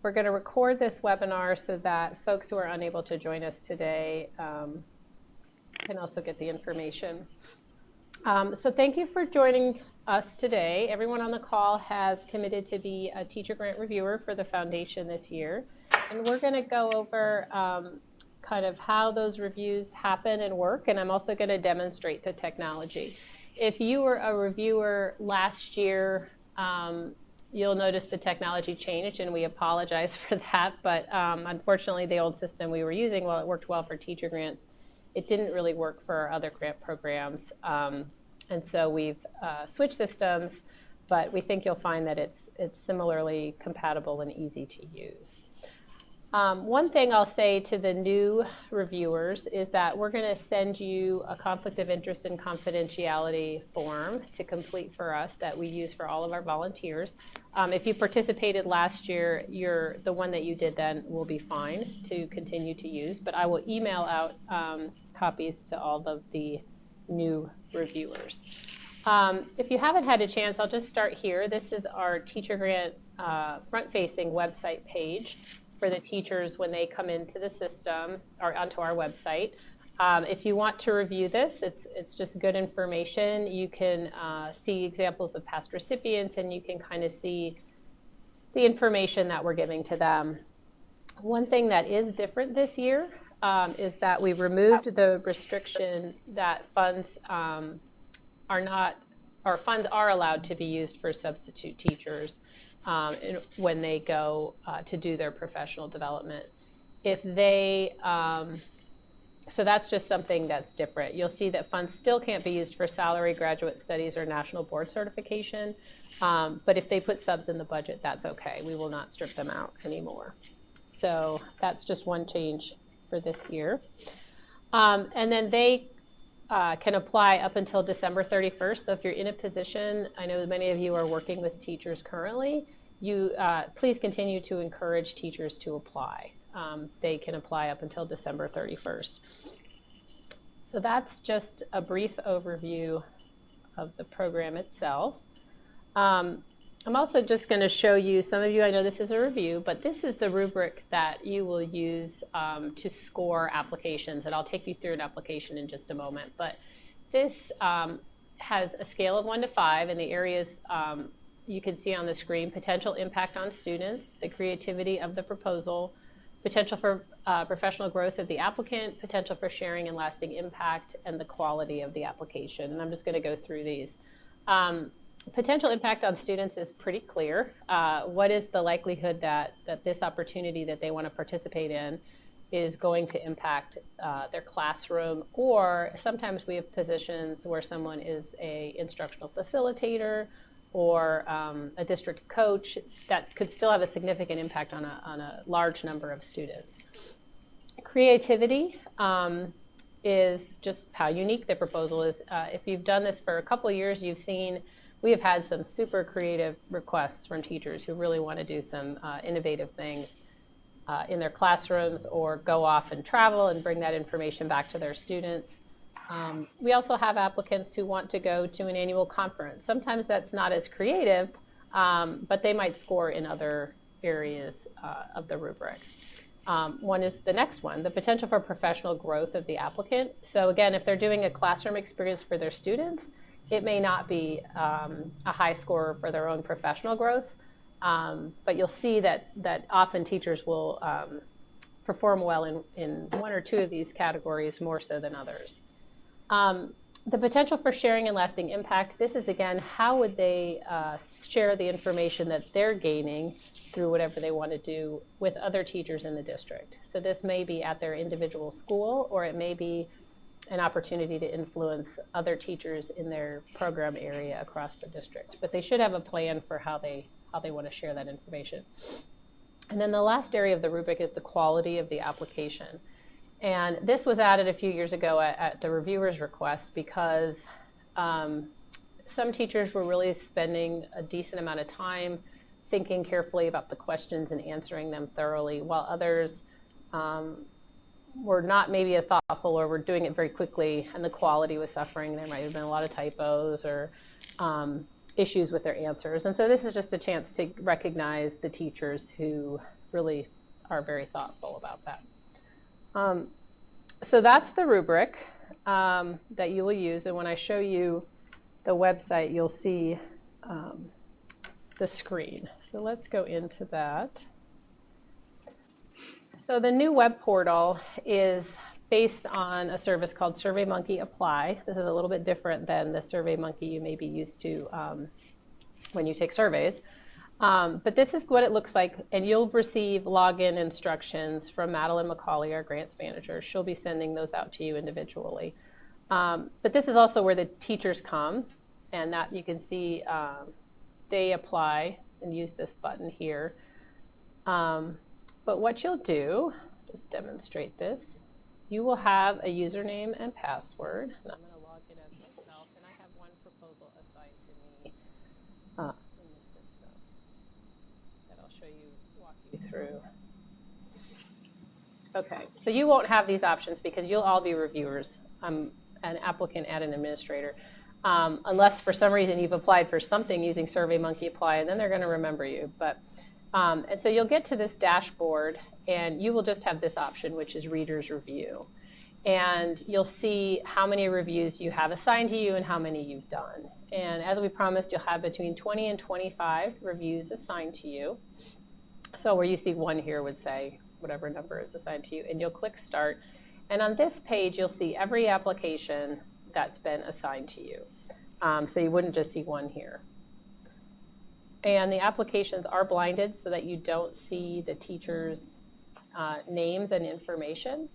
we're going to record this webinar so that folks who are unable to join us today can also get the information. So thank you for joining us today. Everyone on the call has committed to be a teacher grant reviewer for the foundation this year. And we're going to go over kind of how those reviews happen and work, and I'm also going to demonstrate the technology. If you were a reviewer last year, you'll notice the technology changed, and we apologize for that, but unfortunately the old system we were using, while it worked well for teacher grants, it didn't really work for our other grant programs. And so we've switched systems, but we think you'll find that it's similarly compatible and easy to use. One thing I'll say to the new reviewers is that we're going to send you a conflict of interest and confidentiality form to complete for us that we use for all of our volunteers. If you participated last year, the one that you did then will be fine to continue to use, but I will email out copies to all of the new reviewers. If you haven't had a chance, I'll just start here. This is our teacher grant front-facing website page for the teachers when they come into the system or onto our website. If you want to review this, it's just good information. You can see examples of past recipients, and you can kind of see the information that we're giving to them. One thing that is different this year is that we removed the restriction that funds funds are allowed to be used for substitute teachers when they go to do their professional development. If they, so that's just something that's different. You'll see that funds still can't be used for salary, graduate studies, or national board certification, but if they put subs in the budget, that's okay. We will not strip them out anymore. So that's just one change for this year. And then they can apply up until December 31st. So if you're in a position, I know many of you are working with teachers currently, you please continue to encourage teachers to apply. They can apply up until December 31st. So that's just a brief overview of the program itself. I'm also just going to show you, some of you, I know this is a review, but this is the rubric that you will use to score applications, and I'll take you through an application in just a moment. But this has a scale of 1 to 5, and the areas you can see on the screen: potential impact on students, the creativity of the proposal, potential for professional growth of the applicant, potential for sharing and lasting impact, and the quality of the application. And I'm just going to go through these. Potential impact on students is pretty clear. What is the likelihood that this opportunity that they want to participate in is going to impact their classroom? Or sometimes we have positions where someone is an instructional facilitator or a district coach that could still have a significant impact on a large number of students. Creativity is just how unique the proposal is. If you've done this for a couple of years, you've seen we have had some super creative requests from teachers who really want to do some innovative things in their classrooms or go off and travel and bring that information back to their students. We also have applicants who want to go to an annual conference. Sometimes that's not as creative, but they might score in other areas of the rubric. One is the next one, the potential for professional growth of the applicant. So again, if they're doing a classroom experience for their students, it may not be a high score for their own professional growth, but you'll see that often teachers will perform well in one or two of these categories more so than others. The potential for sharing and lasting impact, this is again, how would they share the information that they're gaining through whatever they want to do with other teachers in the district. So this may be at their individual school, or it may be an opportunity to influence other teachers in their program area across the district. But they should have a plan for how they want to share that information. And then the last area of the rubric is the quality of the application. And this was added a few years ago at the reviewer's request because some teachers were really spending a decent amount of time thinking carefully about the questions and answering them thoroughly, while others were not maybe as thoughtful or were doing it very quickly and the quality was suffering. There might have been a lot of typos or issues with their answers. And so this is just a chance to recognize the teachers who really are very thoughtful about that. So that's the rubric that you will use. And when I show you the website, you'll see the screen. So let's go into that. So the new web portal is based on a service called SurveyMonkey Apply. This is a little bit different than the SurveyMonkey you may be used to when you take surveys. But this is what it looks like, and you'll receive login instructions from Madeline McCauley, our grants manager. She'll be sending those out to you individually. But this is also where the teachers come, and that you can see they apply and use this button here. But what you'll do, just demonstrate this, you will have a username and password. And I'm going to log in as myself, and I have one proposal assigned to me in the system that I'll show you, walk you through. Okay, so you won't have these options because you'll all be reviewers. I'm an applicant and an administrator. Unless for some reason you've applied for something using SurveyMonkey Apply, and then they're going to remember you. But and so you'll get to this dashboard, and you will just have this option, which is Reader's Review. And you'll see how many reviews you have assigned to you and how many you've done. And as we promised, you'll have between 20 and 25 reviews assigned to you. So where you see one here would say whatever number is assigned to you, and you'll click Start. And on this page, you'll see every application that's been assigned to you. So you wouldn't just see one here. And the applications are blinded so that you don't see the teachers' names and information.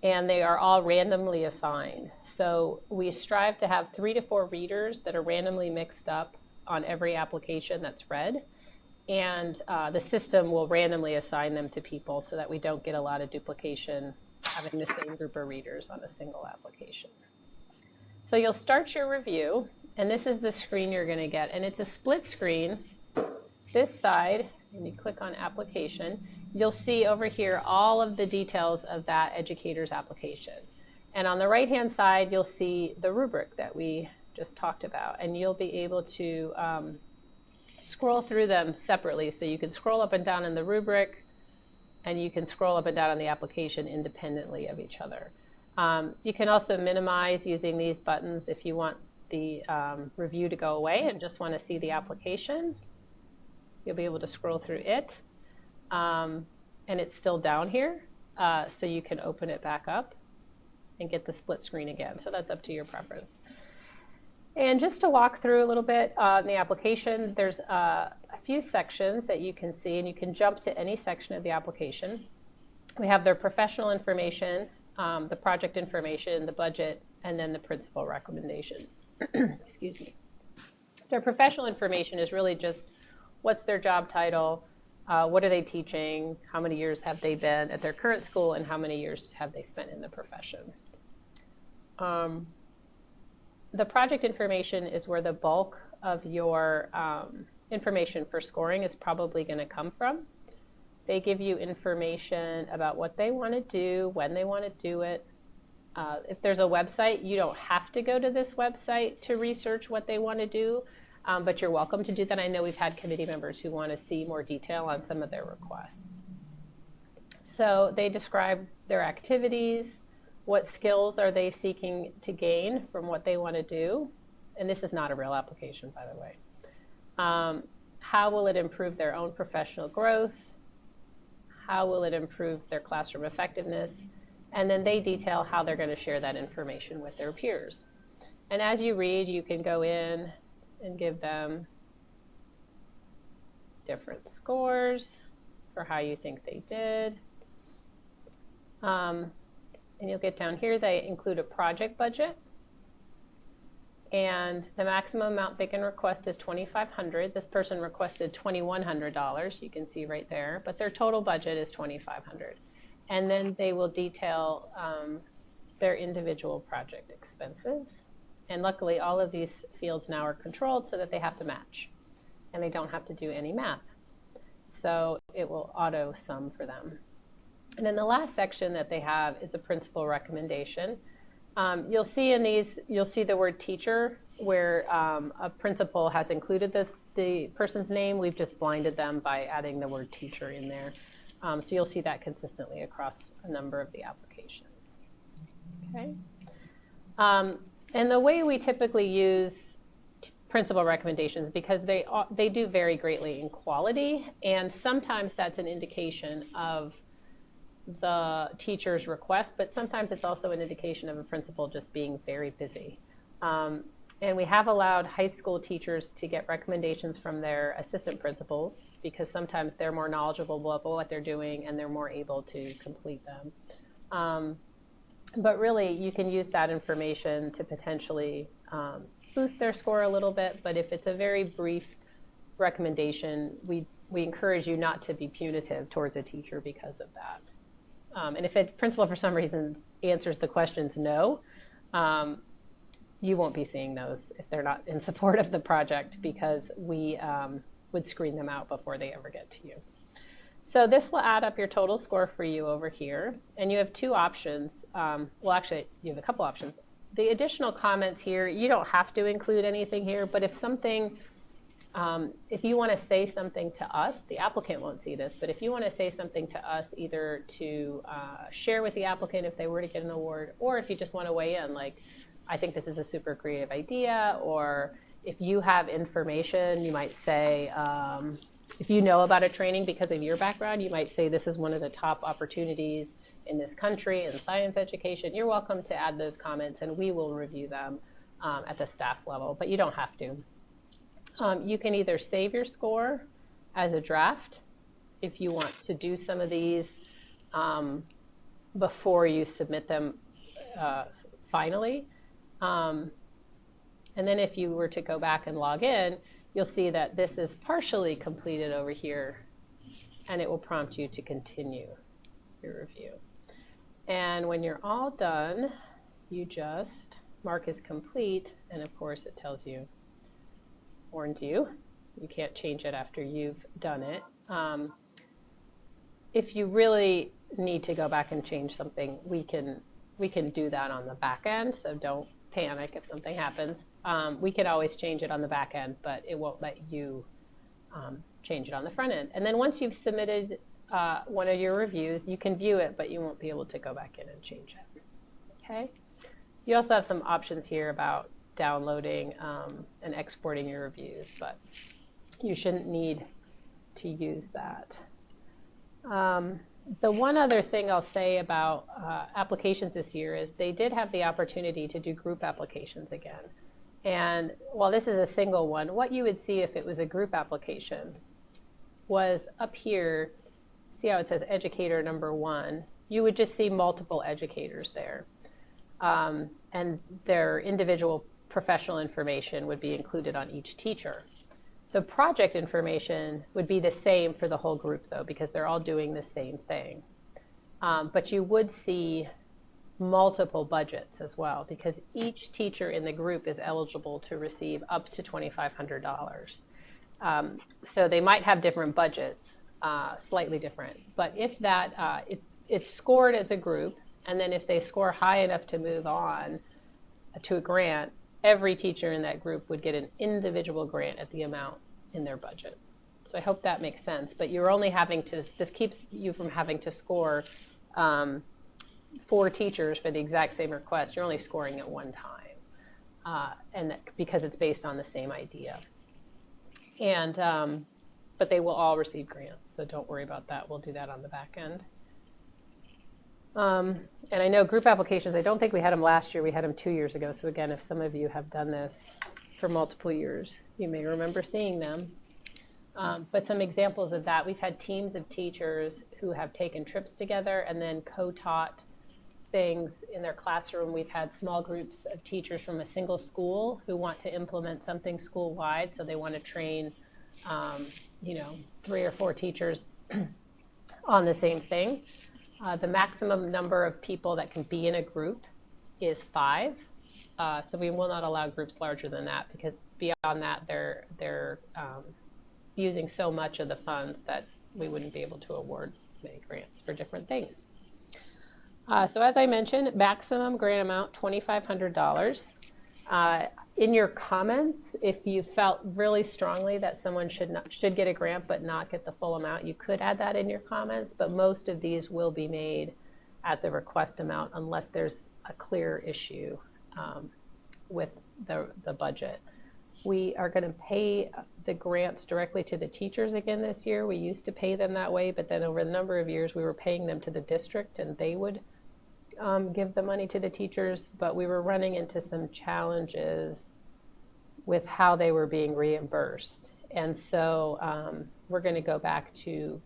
And they are all randomly assigned. So we strive to have 3 to 4 readers that are randomly mixed up on every application that's read. And the system will randomly assign them to people so that we don't get a lot of duplication having the same group of readers on a single application. So you'll start your review, and this is the screen you're going to get. And it's a split screen. This side, when you click on application, you'll see over here all of the details of that educator's application. And on the right-hand side, you'll see the rubric that we just talked about. And you'll be able to scroll through them separately. So you can scroll up and down in the rubric, and you can scroll up and down on the application independently of each other. You can also minimize using these buttons if you want the review to go away and just want to see the application. You'll be able to scroll through it, and it's still down here, so you can open it back up and get the split screen again. So that's up to your preference. And just to walk through a little bit in the application, there's a few sections that you can see, and you can jump to any section of the application. We have their professional information, the project information, the budget, and then the principal recommendation. Excuse me. Their professional information is really just what's their job title, what are they teaching, how many years have they been at their current school, and how many years have they spent in the profession. The project information is where the bulk of your information for scoring is probably going to come from. They give you information about what they want to do, when they want to do it. If there's a website, you don't have to go to this website to research what they want to do, but you're welcome to do that. I know we've had committee members who want to see more detail on some of their requests. So they describe their activities, what skills are they seeking to gain from what they want to do, and this is not a real application, by the way. How will it improve their own professional growth? How will it improve their classroom effectiveness? And then they detail how they're going to share that information with their peers. And as you read, you can go in and give them different scores for how you think they did. And you'll get down here, they include a project budget. And the maximum amount they can request is $2,500. This person requested $2,100, you can see right there, but their total budget is $2,500. And then they will detail their individual project expenses. And luckily, all of these fields now are controlled so that they have to match. And they don't have to do any math. So it will auto sum for them. And then the last section that they have is the principal recommendation. You'll see in these, you'll see the word teacher where a principal has included the person's name. We've just blinded them by adding the word teacher in there. So you'll see that consistently across a number of the applications. Okay. And the way we typically use principal recommendations, because they do vary greatly in quality, and sometimes that's an indication of the teacher's request, but sometimes it's also an indication of a principal just being very busy. And we have allowed high school teachers to get recommendations from their assistant principals because sometimes they're more knowledgeable about what they're doing and they're more able to complete them. But really, you can use that information to potentially boost their score a little bit, but if it's a very brief recommendation, we encourage you not to be punitive towards a teacher because of that. And if a principal for some reason answers the questions no, you won't be seeing those if they're not in support of the project, because we would screen them out before they ever get to you. So this will add up your total score for you over here, and you have two options. Well, actually, you have a couple options. The additional comments here, you don't have to include anything here, but if something, if you want to say something to us, the applicant won't see this, but if you want to say something to us, either to share with the applicant if they were to get an award, or if you just want to weigh in, like, I think this is a super creative idea, or if you have information, you might say, if you know about a training because of your background, you might say this is one of the top opportunities in this country in science education. You're welcome to add those comments and we will review them at the staff level, but you don't have to. You can either save your score as a draft if you want to do some of these before you submit them finally. And then if you were to go back and log in, you'll see that this is partially completed over here, and it will prompt you to continue your review. And when you're all done, you just mark as complete, and of course it tells you, warns you, you can't change it after you've done it. If you really need to go back and change something, we can do that on the back end, so don't panic if something happens. We can always change it on the back end, but it won't let you change it on the front end. And then once you've submitted one of your reviews, you can view it, but you won't be able to go back in and change it. Okay? You also have some options here about downloading and exporting your reviews, but you shouldn't need to use that. The one other thing I'll say about applications this year is they did have the opportunity to do group applications again. And while this is a single one, what you would see if it was a group application was up here, see how it says educator number 1, you would just see multiple educators there. And their individual professional information would be included on each teacher. The project information would be the same for the whole group though, because they're all doing the same thing. But you would see multiple budgets as well, because each teacher in the group is eligible to receive up to $2,500. So they might have different budgets, slightly different. But if that, it's scored as a group, and then if they score high enough to move on to a grant, every teacher in that group would get an individual grant at the amount in their budget. So I hope that makes sense, but you're only having to, this keeps you from having to score 4 teachers for the exact same request. You're only scoring it one time, and that, because it's based on the same idea. And, but they will all receive grants, so don't worry about that. We'll do that on the back end. And I know group applications, I don't think we had them last year, we had them 2 years ago. So again, if some of you have done this for multiple years, you may remember seeing them. But some examples of that, we've had teams of teachers who have taken trips together and then co-taught things in their classroom. We've had small groups of teachers from a single school who want to implement something school-wide, so they want to train, 3 or 4 teachers on the same thing. The maximum number of people that can be in a group is 5. So we will not allow groups larger than that, because beyond that, they're using so much of the funds that we wouldn't be able to award many grants for different things. So as I mentioned, maximum grant amount, $2,500. In your comments, if you felt really strongly that someone should get a grant but not get the full amount, you could add that in your comments, but most of these will be made at the request amount unless there's a clear issue with the budget. We are going to pay the grants directly to the teachers again this year. We used to pay them that way, but then over a number of years we were paying them to the district and they would give the money to the teachers, but we were running into some challenges with how they were being reimbursed. And so we're going to go back to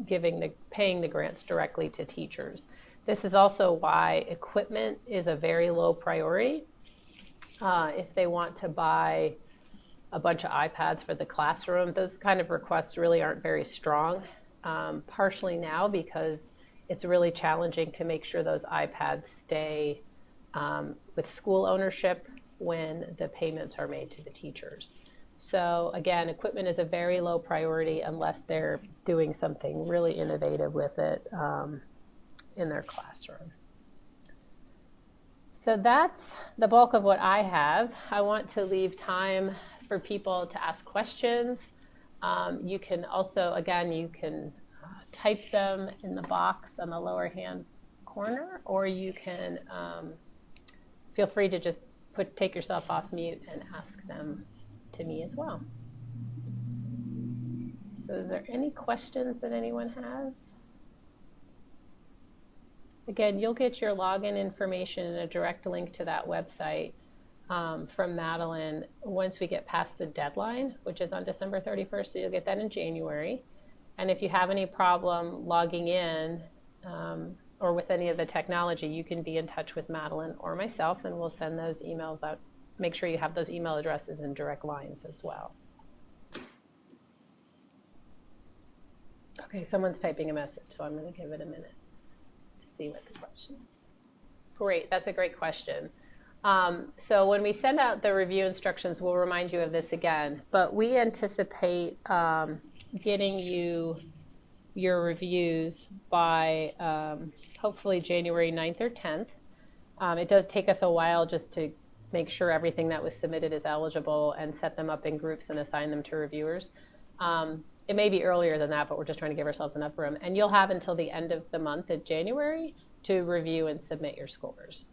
paying the grants directly to teachers. This is also why equipment is a very low priority. If they want to buy a bunch of iPads for the classroom, those kind of requests really aren't very strong, partially now because it's really challenging to make sure those iPads stay with school ownership when the payments are made to the teachers. So again, equipment is a very low priority unless they're doing something really innovative with it in their classroom. So that's the bulk of what I have. I want to leave time for people to ask questions. You can also, again, you can type them in the box on the lower hand corner, or you can feel free to just take yourself off mute and ask them to me as well. So is there any questions that anyone has? Again, you'll get your login information and a direct link to that website from Madeline once we get past the deadline, which is on December 31st, so you'll get that in January. And if you have any problem logging in or with any of the technology, you can be in touch with Madeline or myself, and we'll send those emails out. Make sure you have those email addresses and direct lines as well. Okay, someone's typing a message, so I'm going to give it a minute to see what the question is. Great, that's a great question. So when we send out the review instructions, we'll remind you of this again, but we anticipate getting you your reviews by hopefully January 9th or 10th. It does take us a while just to make sure everything that was submitted is eligible and set them up in groups and assign them to reviewers. It may be earlier than that, but we're just trying to give ourselves enough room. And you'll have until the end of the month of January to review and submit your scores.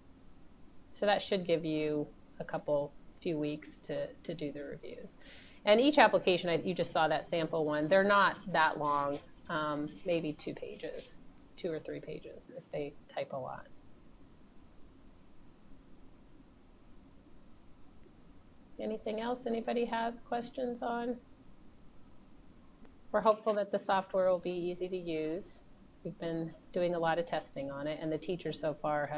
So that should give you a few weeks to do the reviews. And each application, you just saw that sample one, they're not that long, maybe 2 pages, 2 or 3 pages if they type a lot. Anything else anybody has questions on? We're hopeful that the software will be easy to use. We've been doing a lot of testing on it, and the teachers so far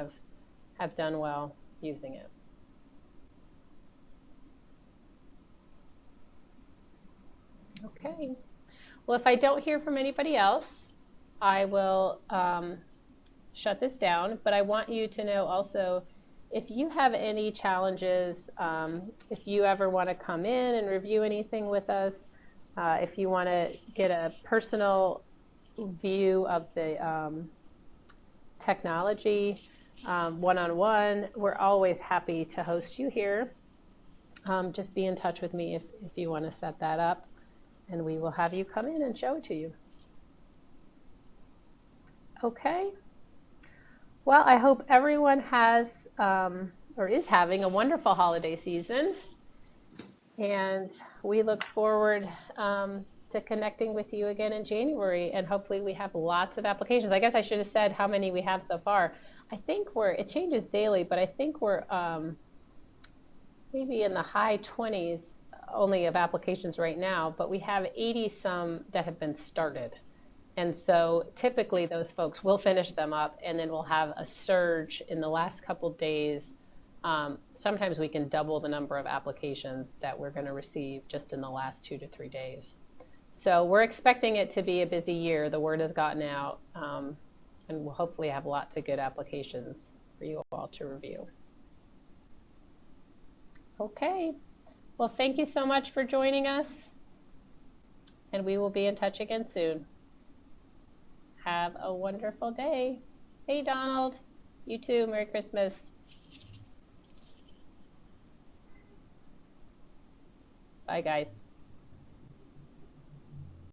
have done well using it. Okay. Well, if I don't hear from anybody else, I will shut this down, but I want you to know also, if you have any challenges, if you ever want to come in and review anything with us, if you want to get a personal view of the technology one-on-one, we're always happy to host you here. Just be in touch with me if you want to set that up, and we will have you come in and show it to you. Okay. Well, I hope everyone has or is having a wonderful holiday season, and we look forward to connecting with you again in January, and hopefully we have lots of applications. I guess I should have said how many we have so far. I think it changes daily, but I think we're maybe in the high 20s only of applications right now, but we have 80 some that have been started. And so typically those folks will finish them up, and then we'll have a surge in the last couple days. Sometimes we can double the number of applications that we're going to receive just in the last 2 to 3 days. So we're expecting it to be a busy year. The word has gotten out, and we'll hopefully have lots of good applications for you all to review. Okay. Well, thank you so much for joining us, and we will be in touch again soon. Have a wonderful day. Hey, Donald. You too. Merry Christmas. Bye, guys.